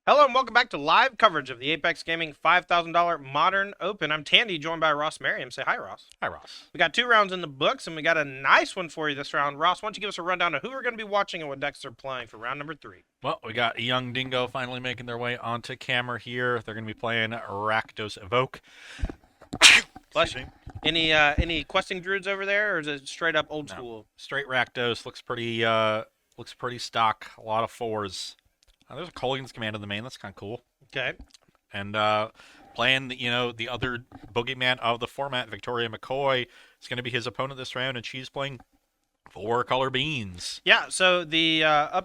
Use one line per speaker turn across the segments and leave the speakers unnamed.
Hello and welcome back to live coverage of the Apex Gaming $5,000 Modern Open. I'm Tandy, joined by Ross Merriam. Say hi, Ross.
Hi, Ross.
We got 2 rounds in the books, and we got a nice one for you this round. Ross, why don't you give us a rundown of who we're going to be watching and what decks they're playing for round number 3?
Well, we got Young Dingo finally making their way onto camera here. They're going to be playing Rakdos Evoke.
Bless
Excuse me.
you. Any questing druids over there, or is it straight up old
No,
school?
straight Rakdos looks pretty stock. A lot of fours. There's a Colgan's command in the main. That's kind of cool.
Okay.
And playing the other boogeyman of the format, Victoria McCoy, is going to be his opponent this round, and she's playing 4-color beans.
Yeah, so the I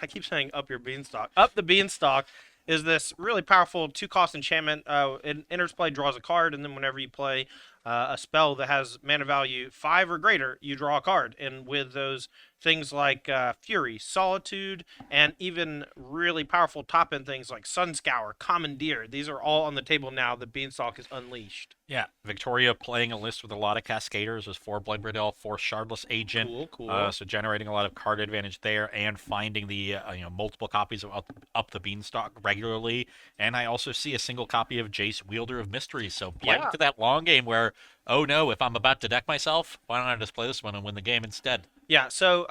keep saying up your beanstalk. Up the beanstalk is this really powerful 2-cost enchantment. It enters play, draws a card, and then whenever you play a spell that has mana value 5 or greater, you draw a card. And with those things like Fury, Solitude, and even really powerful top-end things like Sunscour, Commandeer, these are all on the table now. The beanstalk is unleashed.
Yeah, Victoria playing a list with a lot of Cascaders. There's 4 Bloodbraid 4 Shardless Agent.
Cool.
So generating a lot of card advantage there and finding the multiple copies of up the Beanstalk regularly. And I also see a single copy of Jace, Wielder of Mystery. So playing
Yeah.
to that long game where, oh no, if I'm about to deck myself, why don't I just play this one and win the game instead?
Yeah, so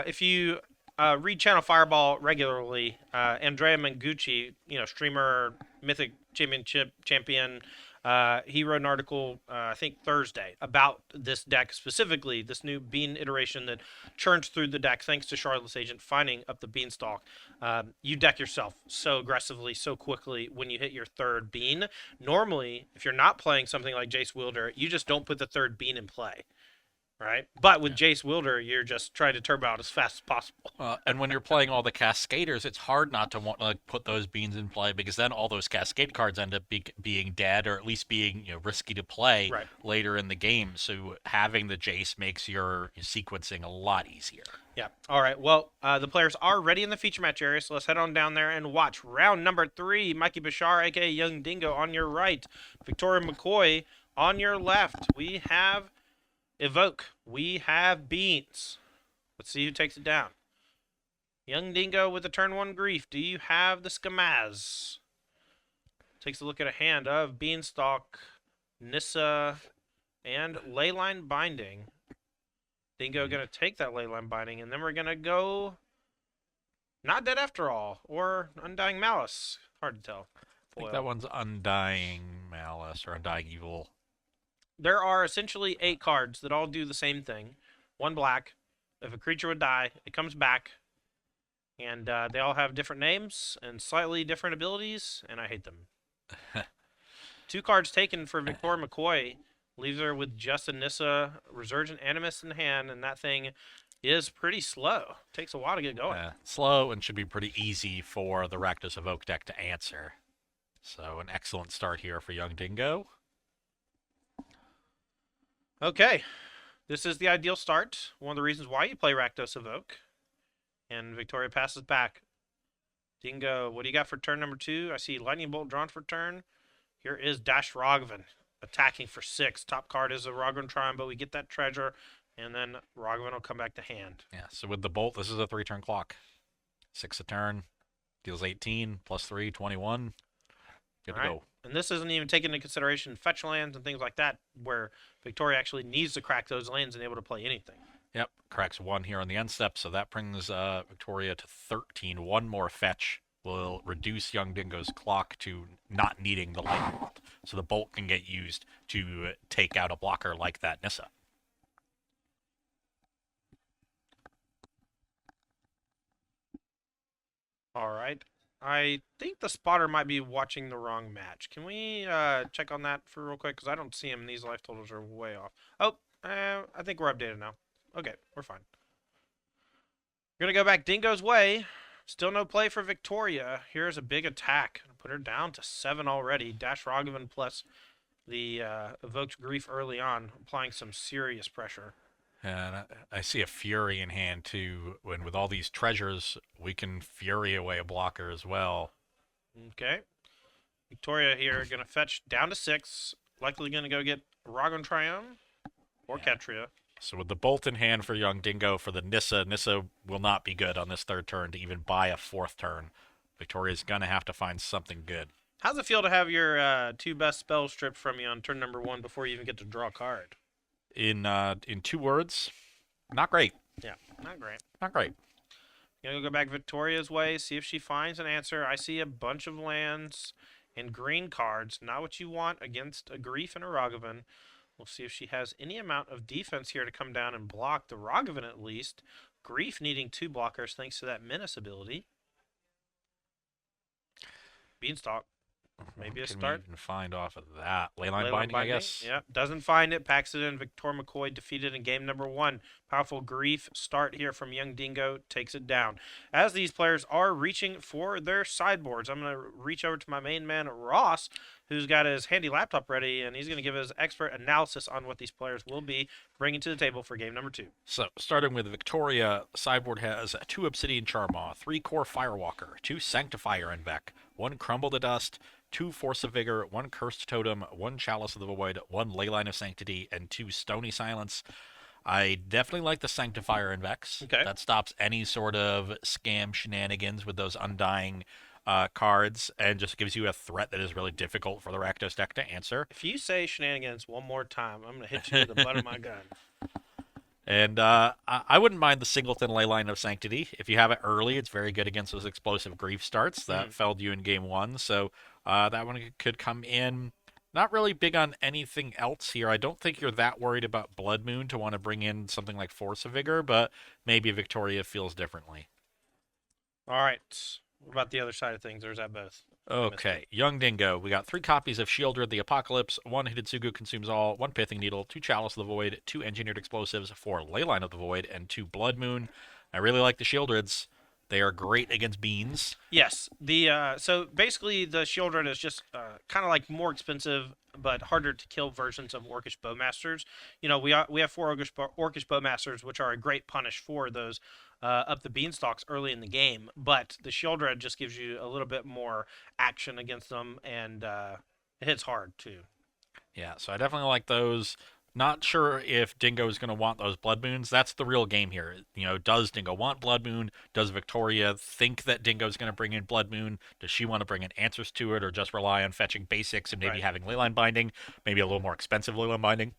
if you read Channel Fireball regularly, Andrea Mengucci, streamer, Mythic Championship champion, he wrote an article, I think Thursday, about this deck specifically, this new Bean iteration that churns through the deck thanks to Shardless Agent finding up the Beanstalk. You deck yourself so aggressively, so quickly when you hit your third Bean. Normally, if you're not playing something like Jace Wielder, you just don't put the third Bean in play. Right, but with Jace Wielder, you're just trying to turbo out as fast as possible.
And when you're playing all the Cascaders, it's hard not to want to put those beans in play because then all those Cascade cards end up being dead or at least being risky to play
Right.
later in the game. So having the Jace makes your sequencing a lot easier.
Yeah. All right. Well, the players are ready in the feature match area, so let's head on down there and watch round number 3. Mikey Bashar, aka Young Dingo, on your right. Victoria McCoy on your left. We have Evoke. We have Beans. Let's see who takes it down. Young Dingo with the turn 1 grief. Do you have the Skamaz? Takes a look at a hand of Beanstalk, Nissa, and Leyline Binding. Dingo going to take that Leyline Binding, and then we're going to go Not Dead After All, or Undying Malice. Hard to tell.
I think that one's Undying Malice or Undying Evil.
There are essentially 8 cards that all do the same thing. 1 black. If a creature would die, it comes back. And they all have different names and slightly different abilities, and I hate them. 2 cards taken for Victoria McCoy leaves her with just a Nissa Resurgent Animus in hand, and that thing is pretty slow. Takes a while to get going.
Slow and should be pretty easy for the Rakdos Evoke deck to answer. So an excellent start here for Young Dingo.
Okay, this is the ideal start. One of the reasons why you play Rakdos Evoke. And Victoria passes back. Dingo, what do you got for turn number 2? I see Lightning Bolt drawn for turn. Here is Dash Ragavan attacking for 6. Top card is a Ragavan Triumph, but we get that treasure, and then Ragavan will come back to hand.
Yeah, so with the Bolt, this is a 3-turn clock. 6 a turn, deals 18, plus 3, 21. Good to go.
And this isn't even taking into consideration fetch lands and things like that, where Victoria actually needs to crack those lands and able to play anything.
Yep, cracks 1 here on the end step, so that brings Victoria to 13. 1 more fetch will reduce Young Dingo's clock to not needing the lightning bolt, so the bolt can get used to take out a blocker like that Nissa.
All right. I think the spotter might be watching the wrong match. Can we check on that for real quick? Because I don't see him, and these life totals are way off. Oh, I think we're updated now. Okay, we're fine. We're going to go back Dingo's way. Still no play for Victoria. Here's a big attack. Put her down to 7 already. Dash Ragavan plus the evoked grief early on, applying some serious pressure.
And I see a Fury in hand too. When with all these treasures, we can Fury away a blocker as well.
Okay. Victoria here going to fetch down to 6. Likely going to go get Ragavan Triumph or Ketria.
So with the Bolt in hand for Young Dingo for the Nissa will not be good on this 3rd turn to even buy a 4th turn. Victoria's going to have to find something good.
How's it feel to have your 2 best spells stripped from you on turn number 1 before you even get to draw a card?
In 2 words, not great.
Yeah, not great.
Not great.
Gonna go back Victoria's way, see if she finds an answer. I see a bunch of lands and green cards. Not what you want against a Grief and a Rogavan. We'll see if she has any amount of defense here to come down and block the Rogavan at least. Grief needing 2 blockers thanks to that Menace ability. Beanstalk. Maybe a
Can
start.
we even find off of that? Leyline
Leyline
Binding, I guess.
Yeah, doesn't find it. Packs it in. Victor McCoy defeated in game number 1. Powerful Grief start here from Young Dingo. Takes it down. As these players are reaching for their sideboards, I'm going to reach over to my main man, Ross, who's got his handy laptop ready, and he's going to give his expert analysis on what these players will be bringing to the table for game number 2.
So, starting with Victoria, sideboard has 2 Obsidian Charmaw, 3 Core Firewalker, 2 Sanctifier Envec, 1 Crumble to Dust, 2 Force of Vigor, 1 Cursed Totem, 1 Chalice of the Void, 1 Leyline of Sanctity, and 2 Stony Silence. I definitely like the Sanctifier Envex.
Okay.
That stops any sort of scam shenanigans with those Undying cards and just gives you a threat that is really difficult for the Rakdos deck to answer.
If you say shenanigans one more time, I'm going to hit you with the butt of my gun.
And I wouldn't mind the Singleton Leyline of Sanctity. If you have it early, it's very good against those explosive Grief starts that felled you in game 1. So that one could come in. Not really big on anything else here. I don't think you're that worried about Blood Moon to want to bring in something like Force of Vigor, but maybe Victoria feels differently.
All right. What about the other side of things? Or is that both?
Okay, Young Dingo. We got 3 copies of Shieldred the Apocalypse, 1 Hidetsugu Consumes All, 1 Pithing Needle, 2 Chalice of the Void, 2 Engineered Explosives, 4 Leyline of the Void, and 2 Blood Moon. I really like the Shieldreds. They are great against beans.
Yes. So basically the Shieldred is just kind of like more expensive but harder to kill versions of Orcish Bowmasters. You know, we have 4 Orcish Bowmasters, which are a great punish for those up the beanstalks early in the game. But the Shieldred just gives you a little bit more action against them, and it hits hard too.
Yeah, so I definitely like those. Not sure if Dingo is going to want those Blood Moons. That's the real game here. You know, does Dingo want Blood Moon? Does Victoria think that Dingo is going to bring in Blood Moon? Does she want to bring in answers to it, or just rely on fetching basics and maybe having Leyline Binding? Maybe a little more expensive Leyline Binding.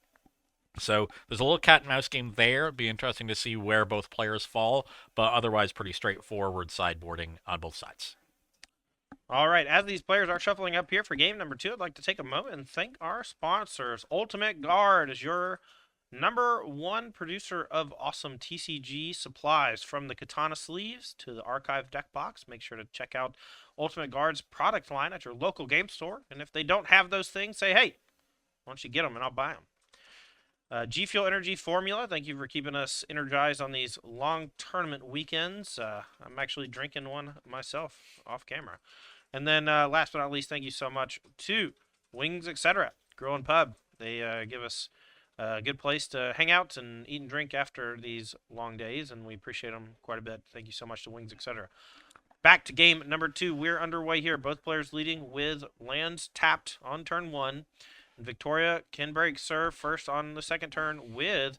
So there's a little cat and mouse game there. It'd be interesting to see where both players fall, but otherwise pretty straightforward sideboarding on both sides.
All right, as these players are shuffling up here for game number 2, I'd like to take a moment and thank our sponsors. Ultimate Guard is your #1 producer of awesome TCG supplies, from the Katana sleeves to the Archive deck box. Make sure to check out Ultimate Guard's product line at your local game store. And if they don't have those things, say, hey, why don't you get them and I'll buy them. G Fuel Energy Formula, thank you for keeping us energized on these long tournament weekends. I'm actually drinking one myself off camera. And then last but not least, thank you so much to Wings, etc. Grill and Pub. They give us a good place to hang out and eat and drink after these long days, and we appreciate them quite a bit. Thank you so much to Wings, etc. Back to game number 2. We're underway here. Both players leading with lands tapped on turn 1. And Victoria can break serve first on the second turn with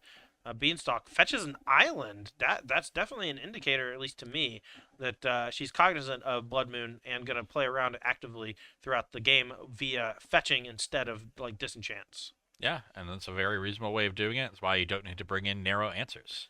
Beanstalk. Fetches an island. That's definitely an indicator, at least to me, that she's cognizant of Blood Moon and going to play around actively throughout the game via fetching instead of like disenchants.
Yeah, and that's a very reasonable way of doing it. That's why you don't need to bring in narrow answers.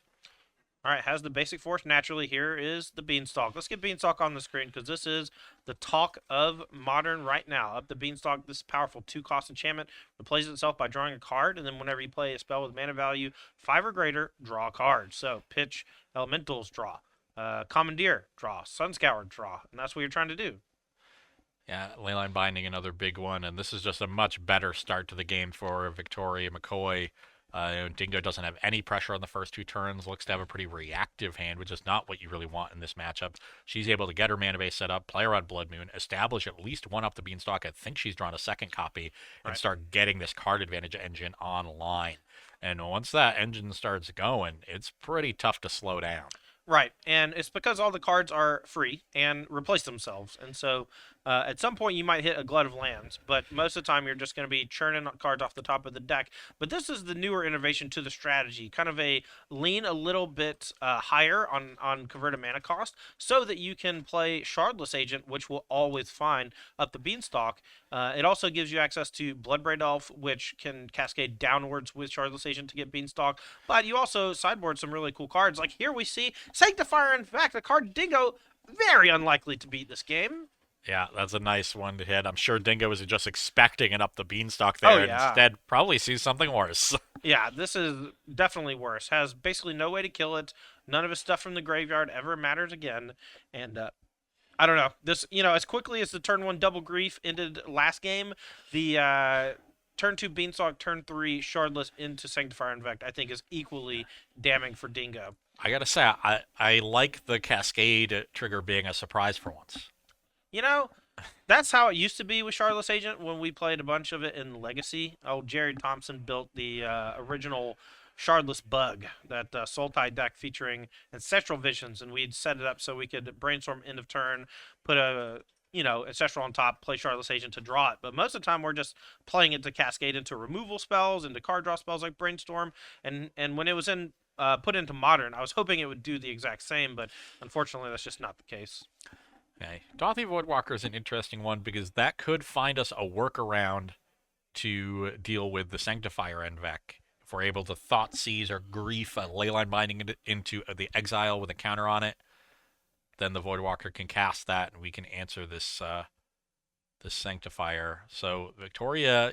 All right, has the basic force naturally. Here is the Beanstalk. Let's get Beanstalk on the screen because this is the talk of Modern right now. Up the Beanstalk, this powerful 2-cost enchantment replaces itself by drawing a card, and then whenever you play a spell with mana value 5 or greater, draw a card. So pitch, elementals, draw. Commandeer, draw. Sunscour, draw. And that's what you're trying to do.
Yeah, Leyline Binding, another big one, and this is just a much better start to the game for Victoria McCoy. Dingo doesn't have any pressure on the first 2 turns, looks to have a pretty reactive hand, which is not what you really want in this matchup. She's able to get her mana base set up, play around Blood Moon, establish at least 1 up the Beanstalk. I think she's drawn a second copy, and start getting this card advantage engine online. And once that engine starts going, it's pretty tough to slow down.
Right, and it's because all the cards are free and replace themselves, and so at some point you might hit a glut of lands, but most of the time you're just going to be churning cards off the top of the deck. But this is the newer innovation to the strategy, kind of a lean a little bit higher on converted mana cost, so that you can play Shardless Agent, which will always find up the beanstalk. It also gives you access to Bloodbraid Elf, which can cascade downwards with Shardless Agent to get beanstalk. But you also sideboard some really cool cards. Like here we see Sanctifier, in fact, a card Dingo, very unlikely to beat this game.
Yeah, that's a nice one to hit. I'm sure Dingo was just expecting an up the beanstalk
Oh,
there, and
yeah.
instead probably sees something worse.
Yeah, this is definitely worse. Has basically no way to kill it. None of his stuff from the graveyard ever matters again. And I don't know. This, as quickly as the turn one double grief ended last game, the turn two Beanstalk, turn three Shardless into Sanctifier Infect, I think is equally damning for Dingo.
I gotta say, I like the Cascade trigger being a surprise for once.
You know, that's how it used to be with Shardless Agent when we played a bunch of it in Legacy. Oh, Jerry Thompson built the original Shardless Bug, that Sultai deck featuring Ancestral Visions, and we'd set it up so we could brainstorm end of turn, put a Ancestral on top, play Shardless Agent to draw it. But most of the time, we're just playing it to cascade into removal spells, into card draw spells like Brainstorm. And when it was put into Modern, I was hoping it would do the exact same, but unfortunately, that's just not the case.
Okay. Dothy Voidwalker is an interesting one because that could find us a workaround to deal with the Sanctifier Envec. If we're able to Thought Seize or Grief a Leyline Binding into the Exile with a counter on it, then the Voidwalker can cast that and we can answer this Sanctifier. So Victoria,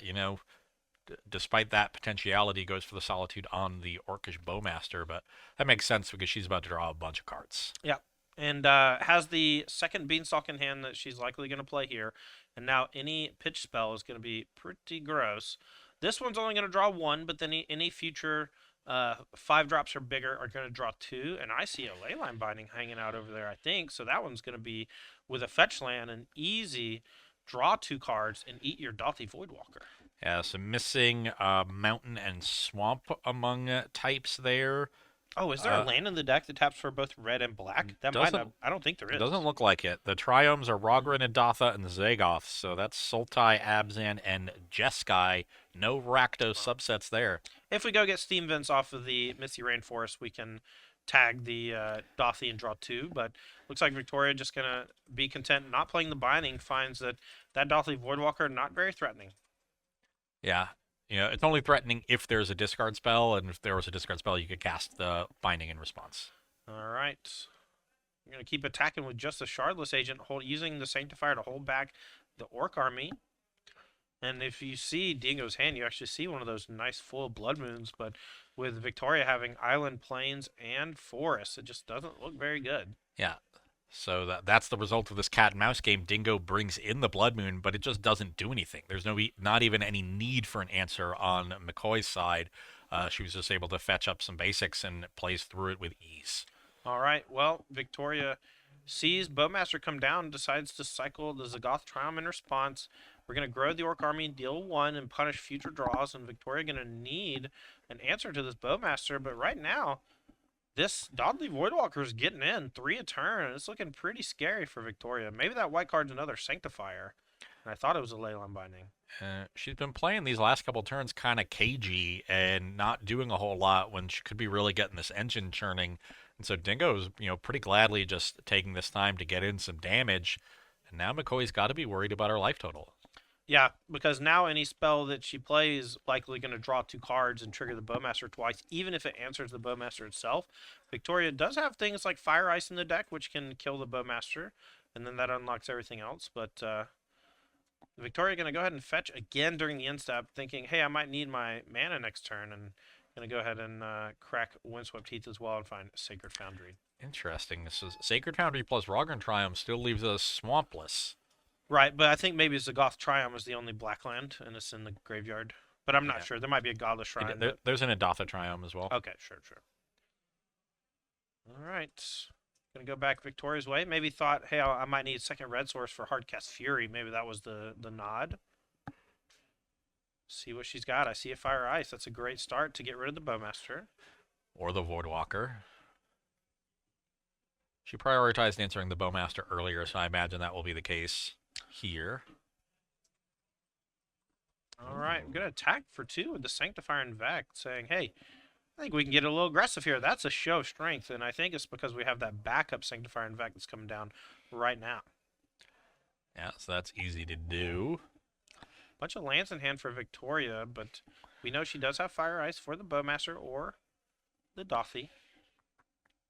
despite that potentiality, goes for the Solitude on the Orcish Bowmaster, but that makes sense because she's about to draw a bunch of cards.
Yeah. And has the second Beanstalk in hand that she's likely going to play here. And now any pitch spell is going to be pretty gross. This one's only going to draw one, but then any future 5 drops or bigger are going to draw two. And I see a Leyline Binding hanging out over there, I think. So that one's going to be, with a fetch land, an easy draw 2 cards and eat your Dauthi Voidwalker.
Yeah, so missing mountain and swamp among types there.
Oh, is there a land in the deck that taps for both red and black? That might not. I don't think there is.
It doesn't look like it. The triomes are Rogran, Adatha, and Zagoth, so that's Sultai, Abzan, and Jeskai. No Rakdos subsets there.
If we go get Steam Vents off of the Misty Rainforest, we can tag the Dauthi and draw 2, but looks like Victoria just going to be content not playing the Binding, finds that Dauthi Voidwalker not very threatening.
Yeah. It's only threatening if there's a discard spell, and if there was a discard spell, you could cast the Binding in response.
All right. We're going to keep attacking with just a Shardless Agent, using the Sanctifier to hold back the Orc army. And if you see Dingo's hand, you actually see one of those nice full Blood Moons, but with Victoria having Island, Plains, and Forest, it just doesn't look very good.
Yeah. So that's the result of this cat and mouse game. Dingo brings in the Blood Moon, but it just doesn't do anything. There's not even any need for an answer on McCoy's side. She was just able to fetch up some basics and plays through it with ease.
All right. Well, Victoria sees Bowmaster come down, decides to cycle the Zagoth Triumph in response. We're going to grow the Orc army, deal 1, and punish future draws, and Victoria going to need an answer to this Bowmaster. But right now, this Dauthi Voidwalker is getting in 3 a turn. It's looking pretty scary for Victoria. Maybe that white card's another Sanctifier. And I thought it was a Leyline Binding.
She's been playing these last couple turns kind of cagey and not doing a whole lot when she could be really getting this engine churning. And so Dingo's, pretty gladly just taking this time to get in some damage. And now McCoy's got to be worried about her life total.
Yeah, because now any spell that she plays is likely going to draw 2 cards and trigger the Bowmaster twice, even if it answers the Bowmaster itself. Victoria does have things like Fire Ice in the deck, which can kill the Bowmaster, and then that unlocks everything else. But Victoria going to go ahead and fetch again during the end step, thinking, hey, I might need my mana next turn, and going to go ahead and crack Windswept Heath as well and find Sacred Foundry.
Interesting. This is Sacred Foundry plus Rogran Triumph still leaves us swampless.
Right, but I think maybe Zagoth Triumph is the only black land, and it's in the graveyard. But I'm not sure. There might be a Godless Shrine.
There's an Adatha Triumph as well.
Okay, sure. All right. Gonna go back Victoria's way. Maybe thought, hey, I might need a second red source for Hardcast Fury. Maybe that was the nod. See what she's got. I see a Fire Ice. That's a great start to get rid of the Bowmaster.
Or the Voidwalker. She prioritized answering the Bowmaster earlier, so I imagine that will be the case here.
All right, I'm going to attack for 2 with the Sanctifier and Vec, saying, hey, I think we can get a little aggressive here. That's a show of strength, and I think it's because we have that backup Sanctifier and Vec that's coming down right now.
Yeah, so that's easy to do.
Bunch of lands in hand for Victoria, but we know she does have Fire Ice for the Bowmaster or the Dothy.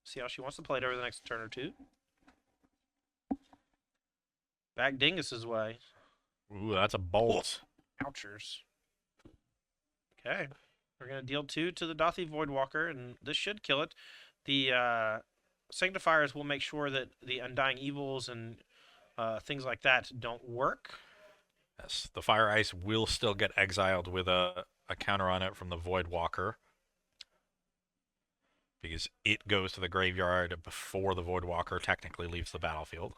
See how she wants to play it over the next turn or 2. Back Dingus's way.
Ooh, that's a bolt.
Ouchers. Okay. We're going to deal 2 to the Dothy Voidwalker, and this should kill it. The Sanctifiers will make sure that the Undying Evils and things like that don't work.
Yes, the Fire Ice will still get exiled with a counter on it from the Voidwalker. Because it goes to the graveyard before the Voidwalker technically leaves the battlefield.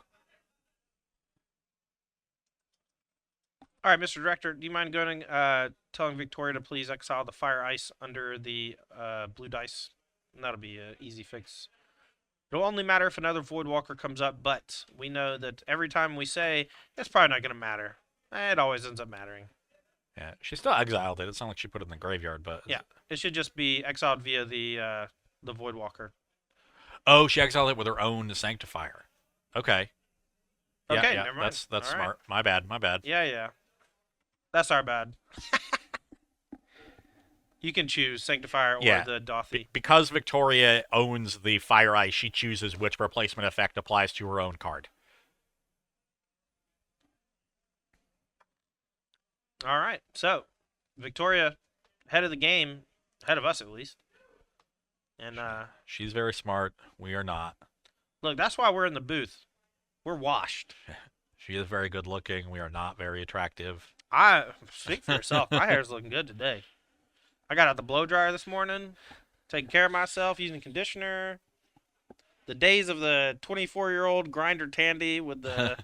All right, Mr. Director, do you mind going telling Victoria to please exile the Fire Ice under the blue dice? That'll be an easy fix. It'll only matter if another Voidwalker comes up, but we know that every time we say, it's probably not going to matter. It always ends up mattering.
Yeah, she still exiled it. It's not like she put it in the graveyard, but...
Yeah, it should just be exiled via the Voidwalker.
Oh, she exiled it with her own Sanctifier. Okay.
Okay,
yeah,
never mind.
That's
All
smart. My bad.
Yeah. That's our bad. You can choose Sanctifier or the Dothy.
Because Victoria owns the Fire Ice, she chooses which replacement effect applies to her own card.
All right, so Victoria, head of the game, ahead of us at least. And
she's very smart. We are not.
Look, that's why we're in the booth. We're washed.
She is very good looking. We are not very attractive.
I speak for yourself. My hair's looking good today. I got out the blow dryer this morning, taking care of myself, using conditioner. The days of the 24-year-old grinder Tandy with the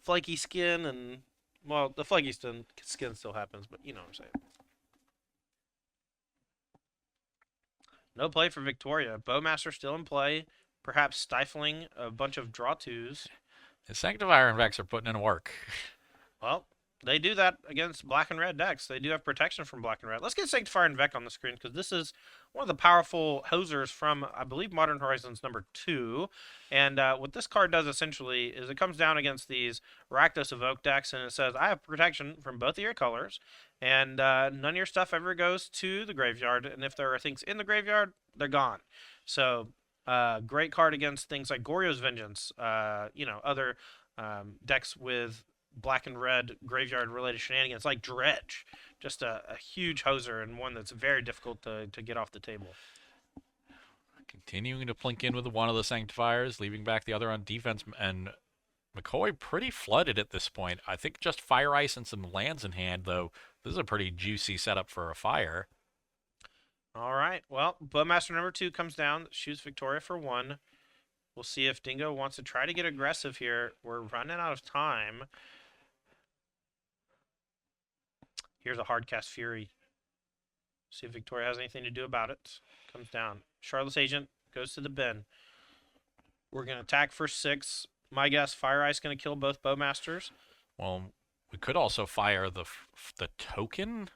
flaky skin and, well, the flaky skin still happens, but you know what I'm saying. No play for Victoria. Bowmaster still in play, perhaps stifling a bunch of draw 2s.
The Sanctifier and Vex are putting in work.
Well, they do that against black and red decks. They do have protection from black and red. Let's get Sanctifier and Vec on the screen because this is one of the powerful hosers from, I believe, Modern Horizons #2. And what this card does essentially is it comes down against these Rakdos Evoke decks and it says, I have protection from both of your colors and none of your stuff ever goes to the graveyard. And if there are things in the graveyard, they're gone. So great card against things like Goryo's Vengeance, other decks with black and red graveyard related shenanigans like Dredge. Just a huge hoser and one that's very difficult to get off the table.
Continuing to plink in with one of the Sanctifiers, leaving back the other on defense, and McCoy pretty flooded at this point. I think just Fire Ice and some lands in hand, though. This is a pretty juicy setup for a fire.
All right, well, Bowmaster #2 comes down, shoots Victoria for 1. We'll see if Dingo wants to try to get aggressive here. We're running out of time. Here's a hard cast Fury. See if Victoria has anything to do about it. Comes down. Charlotte's Agent goes to the bin. We're going to attack for 6. My guess, Fire Ice going to kill both Bowmasters.
Well, we could also fire the token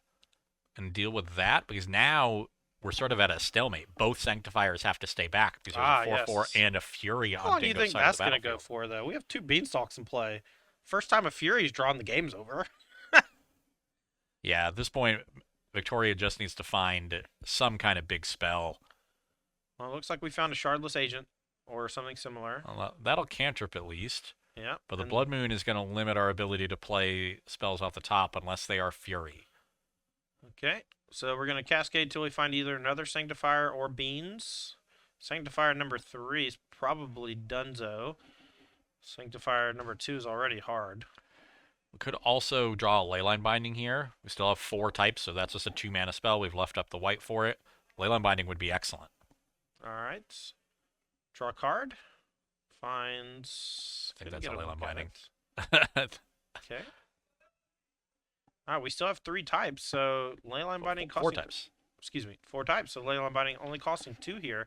and deal with that, because now we're sort of at a stalemate. Both Sanctifiers have to stay back because there's a 4/4 and a Fury on Dingo's side of the battlefield.
How long do you think that's going to go for, though? We have 2 Beanstalks in play. First time a Fury's drawn, the game's over.
Yeah, at this point, Victoria just needs to find some kind of big spell.
Well, it looks like we found a Shardless Agent or something similar.
Well, that'll cantrip at least.
Yeah.
But the Blood Moon is going to limit our ability to play spells off the top unless they are Fury.
Okay, so we're going to cascade till we find either another Sanctifier or Beans. Sanctifier #3 is probably Dunzo. Sanctifier #2 is already hard.
We could also draw a Leyline Binding here. We still have 4 types, so that's just a 2-mana spell. We've left up the white for it. Leyline Binding would be excellent.
All right. Draw a card. Finds...
I think that's a Leyline Binding.
Okay. All right, we still have 3 types, so Leyline Binding costing...
4 types.
Excuse me, 4 types. So Leyline Binding only costing 2 here.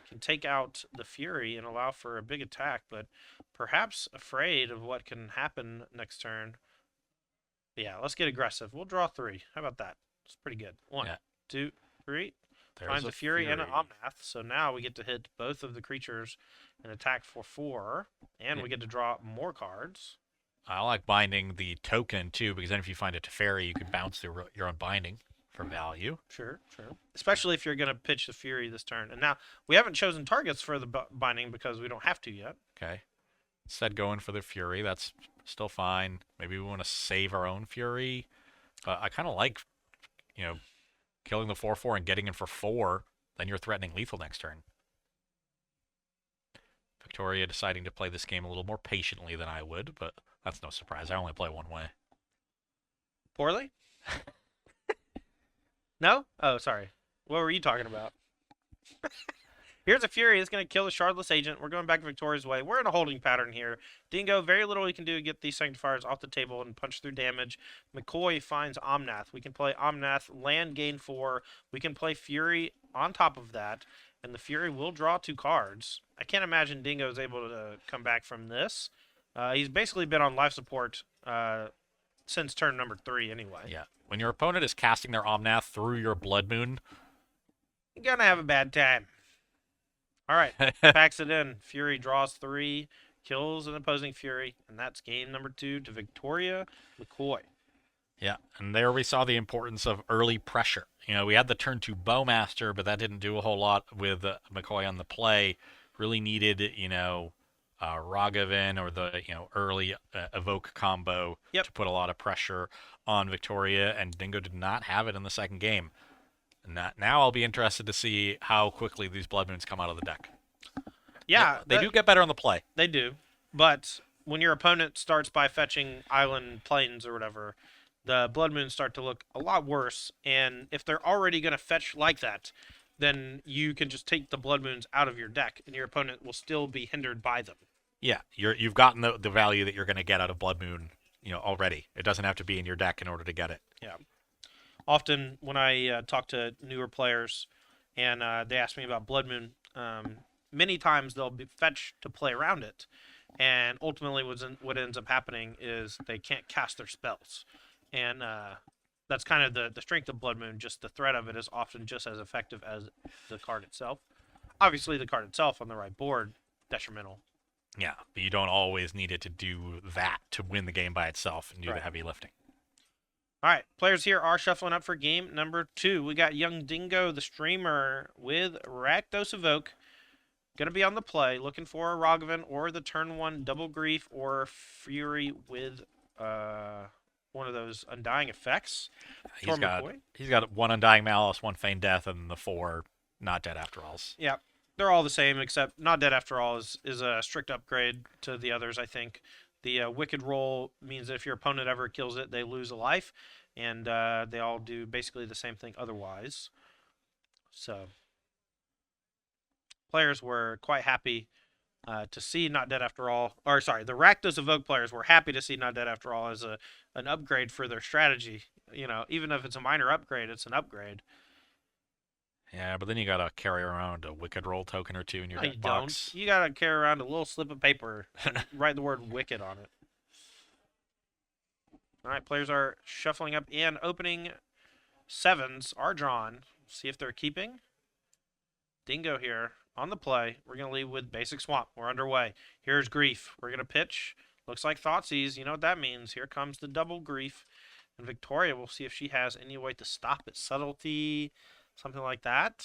can take out the Fury and allow for a big attack, but perhaps afraid of what can happen next turn. Yeah, let's get aggressive. We'll draw 3. How about that? It's pretty good. 1,
Yeah.
2, 3.
There's
Finds
a
a Fury and an Omnath, so now we get to hit both of the creatures and attack for 4, and we get to draw more cards.
I like binding the token too, because then if you find a Teferi, you can bounce your own binding for value.
Sure. Especially if you're going to pitch the Fury this turn. And now, we haven't chosen targets for the binding because we don't have to yet.
Okay. Instead, going for the Fury, that's still fine. Maybe we want to save our own Fury. But I kind of like, killing the 4/4 and getting in for 4. Then you're threatening lethal next turn. Victoria deciding to play this game a little more patiently than I would, but that's no surprise. I only play one way.
Poorly? No? Oh, sorry. What were you talking about? Here's a Fury. It's going to kill the Shardless Agent. We're going back Victoria's way. We're in a holding pattern here. Dingo, very little we can do to get these Sanctifiers off the table and punch through damage. McCoy finds Omnath. We can play Omnath, land, gain 4. We can play Fury on top of that, and the Fury will draw 2 cards. I can't imagine Dingo is able to come back from this. He's basically been on life support since turn number 3 anyway.
Yeah. When your opponent is casting their Omnath through your Blood Moon,
you're going to have a bad time. All right, packs it in. Fury draws 3, kills an opposing Fury, and that's game number 2 to Victoria McCoy.
Yeah, and there we saw the importance of early pressure. We had the turn 2 Bowmaster, but that didn't do a whole lot with McCoy on the play. Really needed, Ragavan or the early evoke combo to put a lot of pressure on Victoria, and Dingo did not have it in the second game. And now I'll be interested to see how quickly these Blood Moons come out of the deck.
Yeah,
they do get better on the play.
They do, but when your opponent starts by fetching island planes or whatever, the Blood Moons start to look a lot worse. And if they're already going to fetch like that, then you can just take the Blood Moons out of your deck, and your opponent will still be hindered by them.
Yeah, you've gotten the value that you're going to get out of Blood Moon, already. It doesn't have to be in your deck in order to get it.
Yeah. Often when I talk to newer players and they ask me about Blood Moon, many times they'll be fetched to play around it. And ultimately what ends up happening is they can't cast their spells. And that's kind of the strength of Blood Moon. Just the threat of it is often just as effective as the card itself. Obviously, the card itself on the right board, detrimental.
Yeah, but you don't always need it to do that to win the game by itself and do the heavy lifting.
All right, players here are shuffling up for game number 2. We got Young Dingo, the streamer, with Rakdos Evoke. Going to be on the play, looking for a Ragavan or the turn 1 Double Grief or Fury with one of those Undying effects.
He's got 1 Undying Malice, 1 Feigned Death, and the 4 Not Dead After Alls.
Yeah, they're all the same, except Not Dead After All is a strict upgrade to the others, I think. The Wicked roll means that if your opponent ever kills it, they lose a life, and they all do basically the same thing otherwise. So, players were quite happy to see Not Dead After All. Or, sorry, the Rakdos Evoke players were happy to see Not Dead After All as an upgrade for their strategy. Even if it's a minor upgrade, it's an upgrade.
Yeah, but then you gotta carry around a Wicked roll token or 2 in your deck box.
You gotta carry around a little slip of paper and write the word Wicked on it. All right, players are shuffling up and opening 7s are drawn. See if they're keeping. Dingo here on the play. We're gonna leave with Basic Swamp. We're underway. Here's Grief. We're gonna pitch. Looks like Thoughtseize. You know what that means. Here comes the double Grief. And Victoria, we'll see if she has any way to stop it. Subtlety. Something like that.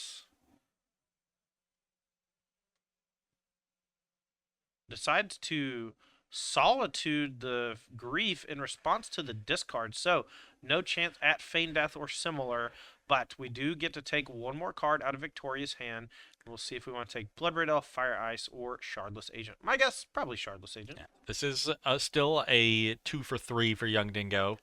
Decides to Solitude the Grief in response to the discard. So, no chance at Feigned Death or similar, but we do get to take 1 more card out of Victoria's hand. We'll see if we want to take Bloodbraid Elf, Fire Ice, or Shardless Agent. My guess, probably Shardless Agent.
Yeah. This is still a 2 for 3 for Young Dingo.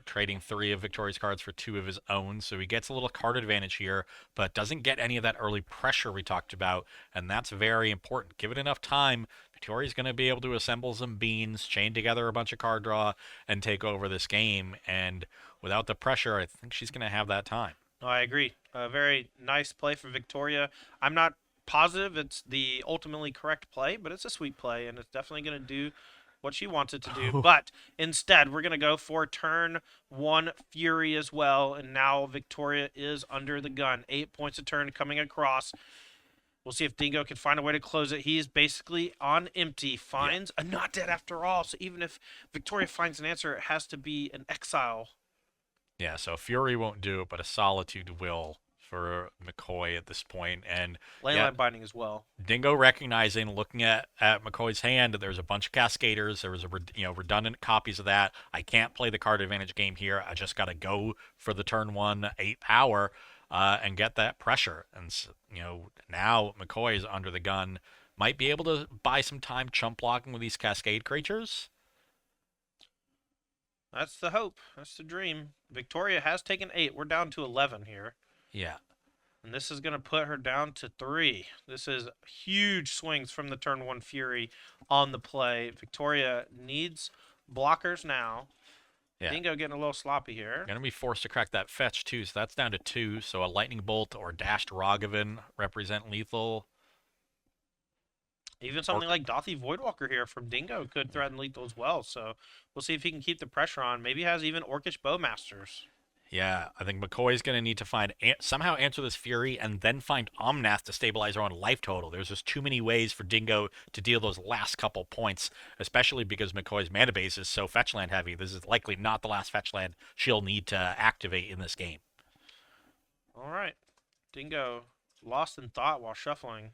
Trading 3 of Victoria's cards for 2 of his own. So he gets a little card advantage here, but doesn't get any of that early pressure we talked about, and that's very important. Give it enough time. Victoria's going to be able to assemble some beans, chain together a bunch of card draw, and take over this game. And without the pressure, I think she's going to have that time.
No, I agree. A very nice play for Victoria. I'm not positive it's the ultimately correct play, but it's a sweet play, and it's definitely going to do what she wants it to do. But instead, we're going to go for turn 1 Fury as well, and now Victoria is under the gun. 8 points a turn coming across. We'll see if Dingo can find a way to close it. He's basically on empty. Finds a not dead after all. So even if Victoria finds an answer, it has to be an exile.
Yeah, so Fury won't do it, but a Solitude will for McCoy at this point. And
Leyline binding as well.
Dingo recognizing, looking at McCoy's hand, there's a bunch of Cascaders. There was redundant copies of that. I can't play the card advantage game here. I just got to go for the turn 1 8 power and get that pressure. And now McCoy is under the gun. Might be able to buy some time chump blocking with these Cascade creatures.
That's the hope. That's the dream. Victoria has taken 8. We're down to 11 here.
Yeah.
And this is going to put her down to 3. This is huge swings from the turn 1 Fury on the play. Victoria needs blockers now.
Yeah.
Dingo getting a little sloppy here.
Going to be forced to crack that fetch, too, so that's down to 2. So a Lightning Bolt or Dashed Rogavan represent lethal.
Even something like Dothy Voidwalker here from Dingo could threaten lethal as well. So we'll see if he can keep the pressure on. Maybe he has even Orcish Bowmasters.
Yeah, I think McCoy's going to need to somehow answer this Fury and then find Omnath to stabilize her own life total. There's just too many ways for Dingo to deal those last couple points, especially because McCoy's mana base is so fetchland heavy. This is likely not the last fetchland she'll need to activate in this game.
All right. Dingo lost in thought while shuffling.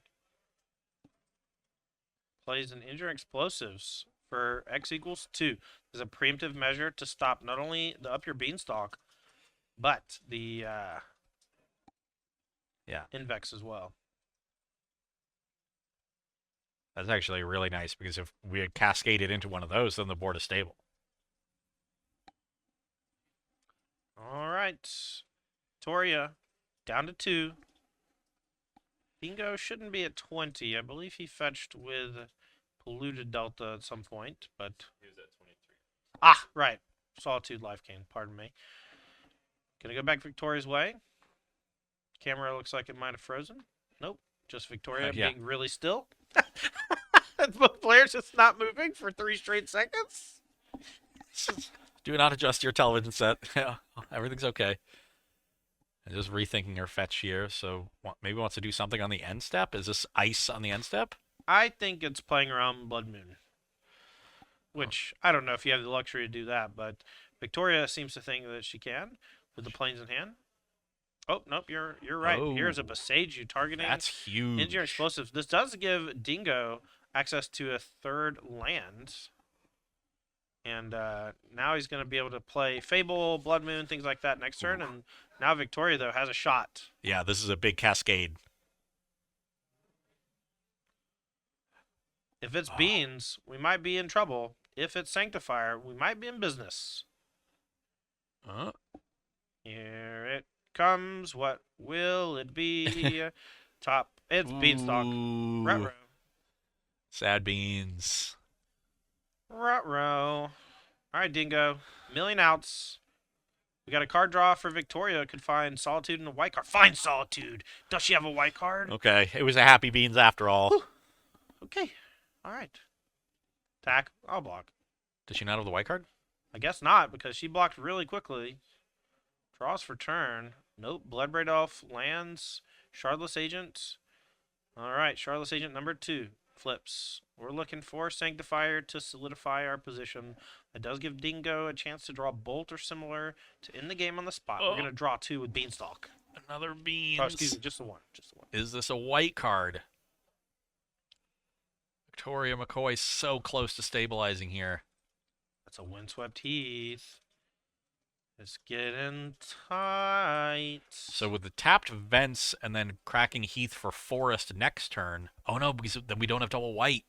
Plays an Enduring Explosives for X equals 2. There's a preemptive measure to stop not only the Up Your Beanstalk, but the Invex as well.
That's actually really nice, because if we had cascaded into one of those, then the board is stable.
All right. Toria down to 2. Dingo shouldn't be at 20. I believe he fetched with Polluted Delta at some point, but
He was at 23.
Ah, right. Solitude Life Gain, pardon me. Gonna go back Victoria's way. Camera looks like it might have frozen. Nope. Just Victoria being really still. Both players just not moving for 3 straight seconds.
Do not adjust your television set. Yeah, everything's okay. And just rethinking her fetch here, so maybe wants to do something on the end step. Is this ice on the end step?
I think it's playing around Blood Moon. Which, I don't know if you have the luxury to do that, but Victoria seems to think that she can with the planes in hand. Oh, nope, you're right.
Oh,
here's a Beseiju targeting.
That's huge.
Engineering Explosives. This does give Dingo access to a 3rd land. And now he's going to be able to play Fable, Blood Moon, things like that next turn. And now Victoria, though, has a shot.
Yeah, this is a big cascade.
If it's Beans, we might be in trouble. If it's Sanctifier, we might be in business. Here it comes. What will it be? Top. It's Beanstalk. Ruh-roh.
Sad beans.
Ruh-roh. All right, Dingo. Million outs. We got a card draw for Victoria. Could find Solitude and a white card. Find Solitude. Does she have a white card?
Okay, it was a happy beans after all.
Whew. Okay. All right. Attack. I'll block.
Did she not have the white card?
I guess not, because she blocked really quickly. Draws for turn. Nope. Bloodbraid Elf lands. Shardless Agent. All right. Shardless Agent number 2 flips. We're looking for Sanctifier to solidify our position. That does give Dingo a chance to draw Bolt or similar to end the game on the spot. We're going to draw 2 with Beanstalk.
Another beans.
Oh, excuse me. Just the one. Just the one.
Is this a white card? Victoria McCoy so close to stabilizing here.
That's a Windswept Heath. It's getting tight.
So with the tapped Vents and then cracking Heath for Forest next turn. Oh no, because then we don't have double white.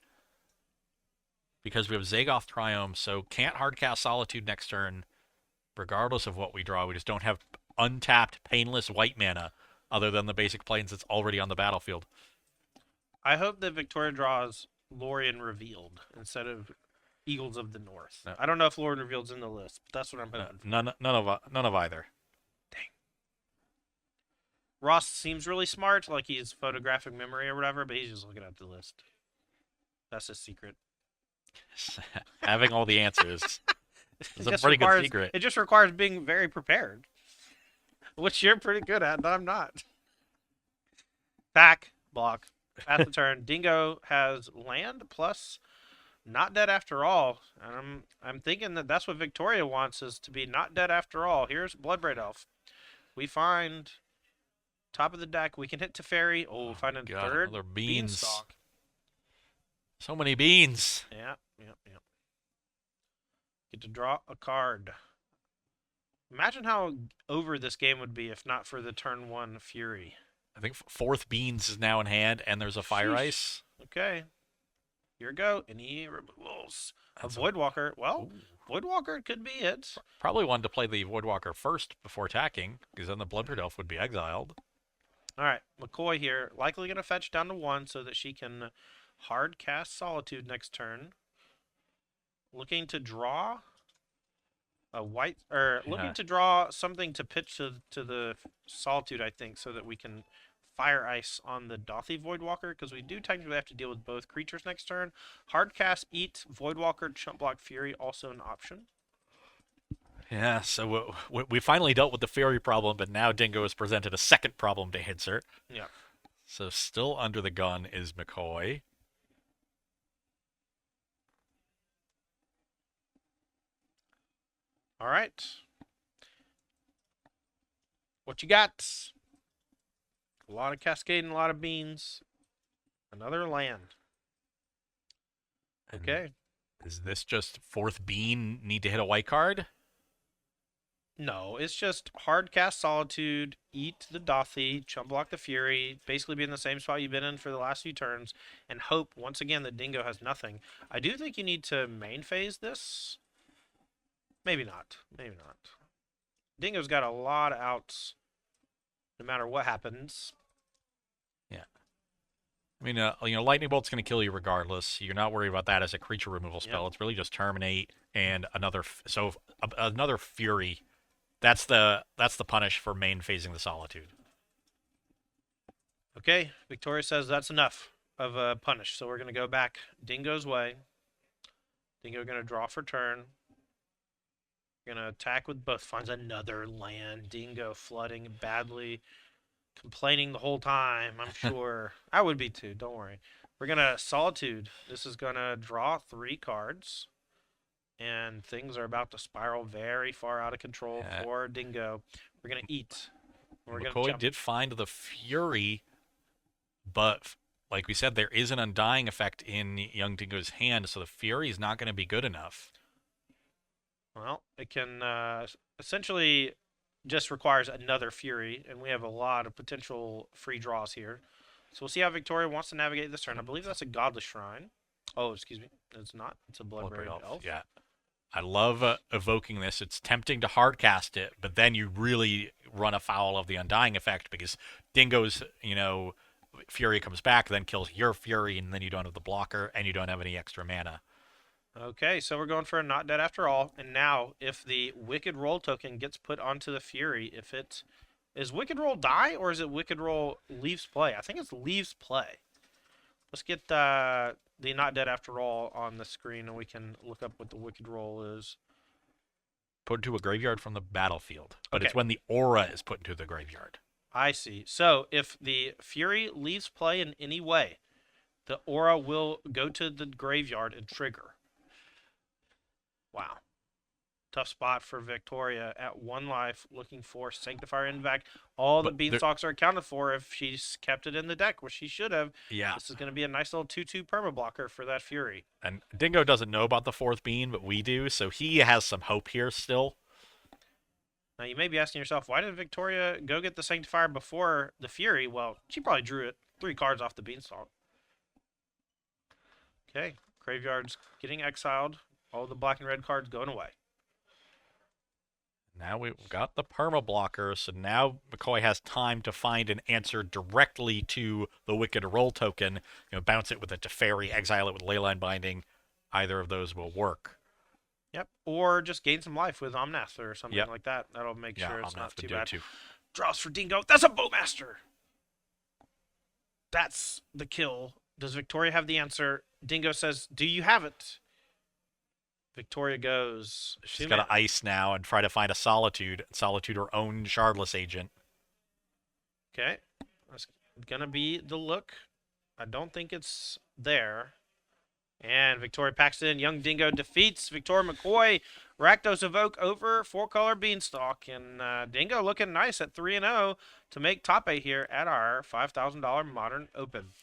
Because we have Zagoth Triome, so can't hardcast Solitude next turn. Regardless of what we draw, we just don't have untapped, painless white mana other than the basic planes that's already on the battlefield.
I hope that Victoria draws Lorien Revealed instead of Eagles of the North.
No.
I don't know if Lorien Revealed's in the list, but that's what I'm hoping for.
None of either.
Dang. Ross seems really smart, like he's photographic memory or whatever, but he's just looking at the list. That's his secret.
Having all the answers is
It
a
just
pretty good
requires
secret.
it just requires being very prepared, which you're pretty good at, and I'm not. Pack block at the turn. Dingo has land plus not dead after all, and I'm thinking that that's what Victoria wants is to be not dead after all. Here's Bloodbraid Elf. We find top of the deck. We can hit Teferi. Oh,
Oh
find
my
a
God,
third
another beans.
beanstalk.
So many beans.
Yeah. Get to draw a card. Imagine how over this game would be if not for the turn 1 Fury.
I think fourth beans is now in hand, and there's a fire
Sheesh.
ice.
Okay. Here we go. Any removals? A
That's
Voidwalker. Well,
Ooh.
Voidwalker could be it.
Probably wanted to play the Voidwalker first before attacking, because then the Bloodbraid Elf would be exiled.
All right. McCoy here. Likely going to fetch down to 1 so that she can hard cast Solitude next turn. Looking to draw a white, or looking to draw something to pitch to the Solitude, I think, so that we can fire ice on the Dothy Voidwalker, because we do technically have to deal with both creatures next turn. Hardcast, eat, Voidwalker, chump block, Fury, also an option.
Yeah, so we finally dealt with the Fury problem, but now Dingo has presented a second problem to answer.
Yeah.
So still under the gun is McCoy.
All right. What you got? A lot of Cascade and a lot of beans. Another land. Okay.
Is this just fourth bean need to hit a white card?
No, it's just hard cast Solitude, eat the Dothy, chump block the Fury, basically be in the same spot you've been in for the last few turns, and hope once again that Dingo has nothing. I do think you need to main phase this. Maybe not. Maybe not. Dingo's got a lot of outs no matter what happens.
Yeah. I mean, Lightning Bolt's going to kill you regardless. You're not worried about that as a creature removal spell.
Yep.
It's really just Terminate and another another Fury. That's the punish for main phasing the Solitude.
Okay, Victoria says that's enough of a punish, so we're going to go back Dingo's way. Dingo going to draw for turn. Going to attack with both. Finds another land. Dingo flooding badly. Complaining the whole time, I'm sure. I would be too, don't worry. We're going to Solitude. This is going to draw 3 cards. And things are about to spiral very far out of control for Dingo. We're going to eat.
McCoy did find the Fury, but like we said, there is an Undying effect in young Dingo's hand, so the Fury is not going to be good enough.
Well, it can essentially just requires another Fury, and we have a lot of potential free draws here. So we'll see how Victoria wants to navigate this turn. I believe that's a Godless Shrine. Oh, excuse me. It's not. It's a Bloodbraid Elf.
Yeah. I love evoking this. It's tempting to hardcast it, but then you really run afoul of the Undying effect because Dingo's, Fury comes back, then kills your Fury, and then you don't have the blocker, and you don't have any extra mana.
Okay, so we're going for a not dead after all. And now, if the Wicked Roll token gets put onto the Fury, is Wicked Roll die, or is it Wicked Roll leaves play? I think it's leaves play. Let's get the not dead after all on the screen, and we can look up what the Wicked Roll is.
Put into a graveyard from the battlefield, but
Okay.
it's when the aura is put into the graveyard.
I see. So if the Fury leaves play in any way, the aura will go to the graveyard and trigger. Wow. Tough spot for Victoria at 1 life, looking for Sanctifier Invac. All the Beanstalks are accounted for if she's kept it in the deck, which she should have.
Yeah.
This is going to be a nice little 2/2 perma blocker for that Fury.
And Dingo doesn't know about the fourth bean, but we do, so he has some hope here still.
Now, you may be asking yourself, why did Victoria go get the Sanctifier before the Fury? Well, she probably drew it 3 cards off the Beanstalk. Okay, graveyard's getting exiled. All the black and red cards going away.
Now we've got the perma blocker, so now McCoy has time to find an answer directly to the Wicked Roll token. Bounce it with a Teferi, exile it with Leyline Binding. Either of those will work.
Yep, or just gain some life with Omnath or something like that. That'll make sure it's not too bad. Draws for Dingo. That's a Bowmaster. That's the kill. Does Victoria have the answer? Dingo says, do you have it? Victoria goes.
She's got to ice now and try to find a Solitude. Solitude, her own Shardless agent.
Okay. That's going to be the look. I don't think it's there. And Victoria packs it in. Young Dingo defeats Victoria McCoy. Rakdos Evoke over 4-color Beanstalk. And Dingo looking nice at 3-0 to make top 8 here at our $5,000 Modern Open.